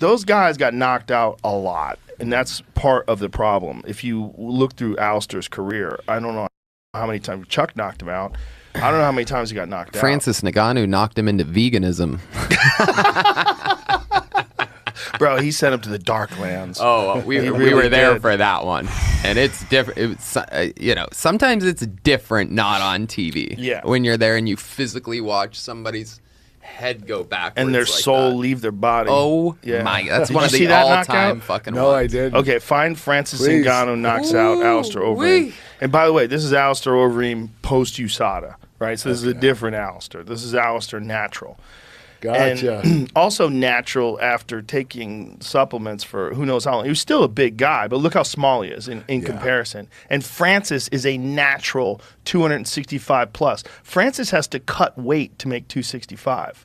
those guys got knocked out a lot, and that's part of the problem. If you look through Alistair's career, I don't know how many times Chuck knocked him out. I don't know how many times he got knocked out. Francis Ngannou knocked him into veganism. Bro, he sent him to the dark lands. Oh, we were there for that one, and it's different. Sometimes it's different not on TV. Yeah, when you're there and you physically watch somebody's head go backwards and their like soul that. leave their body. Oh my! That's one of the all-time fucking. No, I did. Okay, find Francis Ngannou knocks out Alistair Overeem. And by the way, this is Alistair Overeem post USADA, right? So this is a different Alistair. This is Alistair natural. Gotcha. And also natural after taking supplements for who knows how long. He was still a big guy, but look how small he is in comparison. And Francis is a natural 265 plus. Francis has to cut weight to make 265.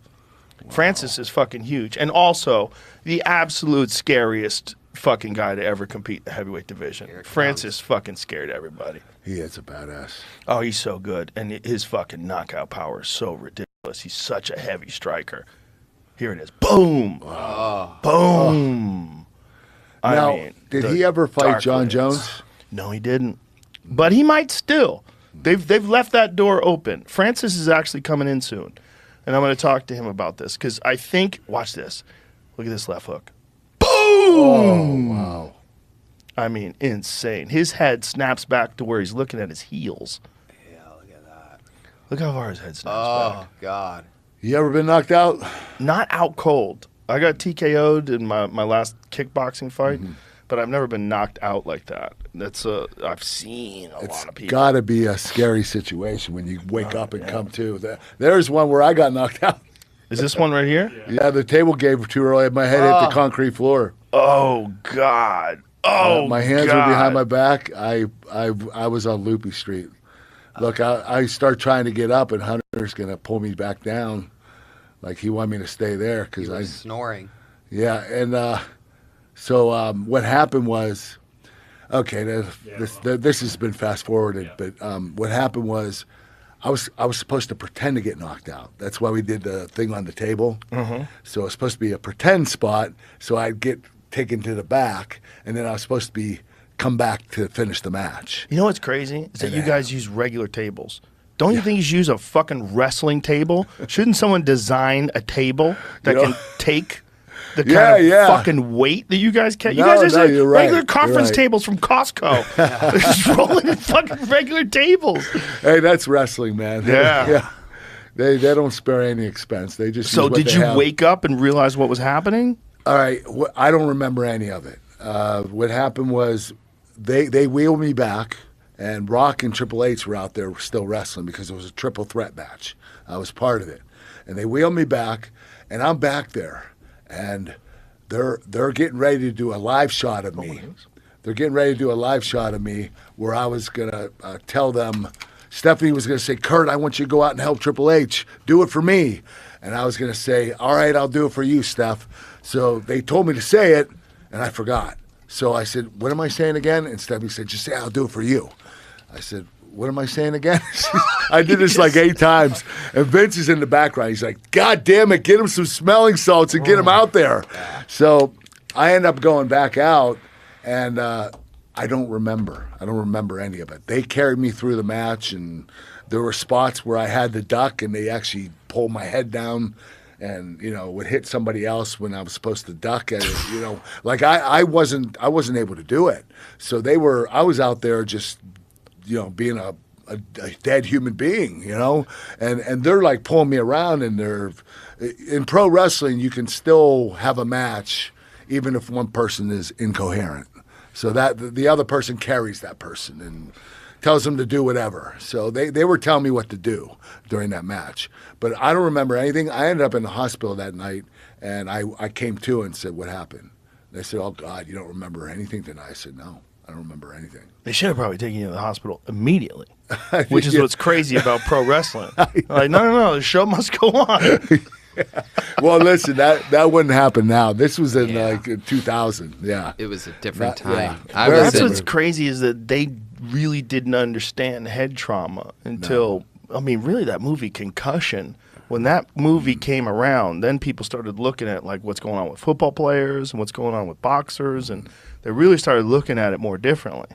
Wow. Francis is fucking huge. And also the absolute scariest fucking guy to ever compete in the heavyweight division. Francis fucking scared everybody. He is a badass. Oh, he's so good. And his fucking knockout power is so ridiculous. He's such a heavy striker. Here it is. Boom. Oh. Boom. Now, did he ever fight John Jones? No, he didn't. But he might still. They've left that door open. Francis is actually coming in soon. And I'm going to talk to him about this because I think, watch this. Look at this left hook. Boom. Oh, wow. I mean, insane. His head snaps back to where he's looking at his heels. Yeah, look at that. Look how far his head snaps back. Oh, God. You ever been knocked out? Not out cold. I got TKO'd in my last kickboxing fight, but I've never been knocked out like that. I've seen a lot of people. It's got to be a scary situation when you wake up and come to. There's one where I got knocked out. Is this one right here? Yeah, the table gave too early. My head hit the concrete floor. Oh, God. Oh, my hands were behind my back. I was on Loopy Street. Look, I start trying to get up, and Hunter's going to pull me back down. Like he wanted me to stay there. Because I was snoring. Yeah, and so what happened was, okay, this has been fast-forwarded, but what happened was I was supposed to pretend to get knocked out. That's why we did the thing on the table. So it was supposed to be a pretend spot, so I'd get taken to the back, and then I was supposed to come back to finish the match. You know what's crazy? Is that you guys use regular tables. Don't you think you should use a fucking wrestling table? Shouldn't someone design a table that can take the kind of fucking weight that you guys can? You guys are regular conference tables from Costco. They're just rolling in fucking regular tables. Hey, that's wrestling, man. Yeah. They don't spare any expense. They just So did you wake up and realize what was happening? All right, I don't remember any of it. What happened was they wheeled me back, and Rock and Triple H were out there still wrestling because it was a triple threat match. I was part of it. And they wheeled me back, and I'm back there, and they're getting ready to do a live shot of me. They're getting ready to do a live shot of me where I was going to tell them, Stephanie was going to say, Kurt, I want you to go out and help Triple H. Do it for me. And I was going to say, all right, I'll do it for you, Steph. So they told me to say it, and I forgot. So I said, what am I saying again? And Stephanie said, just say, I'll do it for you. I said, what am I saying again? I did this like 8 times. And Vince is in the background. He's like, God damn it, get him some smelling salts and get him out there. So I end up going back out, and I don't remember. I don't remember any of it. They carried me through the match, and there were spots where I had to duck, and they actually pulled my head down and, would hit somebody else when I was supposed to duck at it, Like I wasn't able to do it. So I was out there just, being a dead human being, and they're like pulling me around, and in pro wrestling, you can still have a match even if one person is incoherent. So that the other person carries that person and tells them to do whatever. So they were telling me what to do during that match. But I don't remember anything. I ended up in the hospital that night, and I came to and said, what happened? They said, oh, God, you don't remember anything tonight? I said, no, I don't remember anything. They should have probably taken you to the hospital immediately, which is what's crazy about pro wrestling. Like, no, the show must go on. Well, listen, that wouldn't happen now. This was in like 2000. Yeah, it was a different time. Yeah. That's what's crazy is that they really didn't understand head trauma until really that movie Concussion When that movie came around, then people started looking at like what's going on with football players and what's going on with boxers, and they really started looking at it more differently.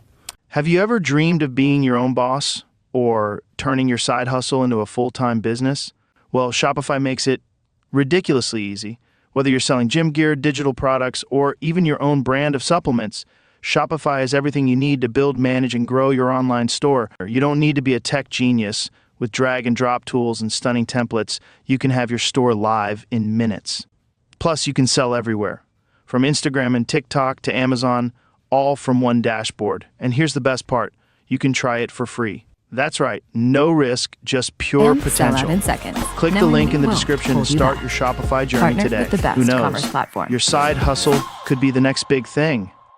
Have you ever dreamed of being your own boss or turning your side hustle into a full-time business? Well, Shopify makes it ridiculously easy. Whether you're selling gym gear, digital products, or even your own brand of supplements, Shopify has everything you need to build, manage, and grow your online store. You don't need to be a tech genius. With drag and drop tools and stunning templates, you can have your store live in minutes. Plus, you can sell everywhere, from Instagram and TikTok to Amazon, all from one dashboard. And here's the best part, you can try it for free. That's right, no risk, just pure And sell potential. out in seconds. Click the Knowing link it in the won't description and hold you start back. your Shopify journey Partnered today. with the best Who knows? commerce platform. Your side hustle could be the next big thing.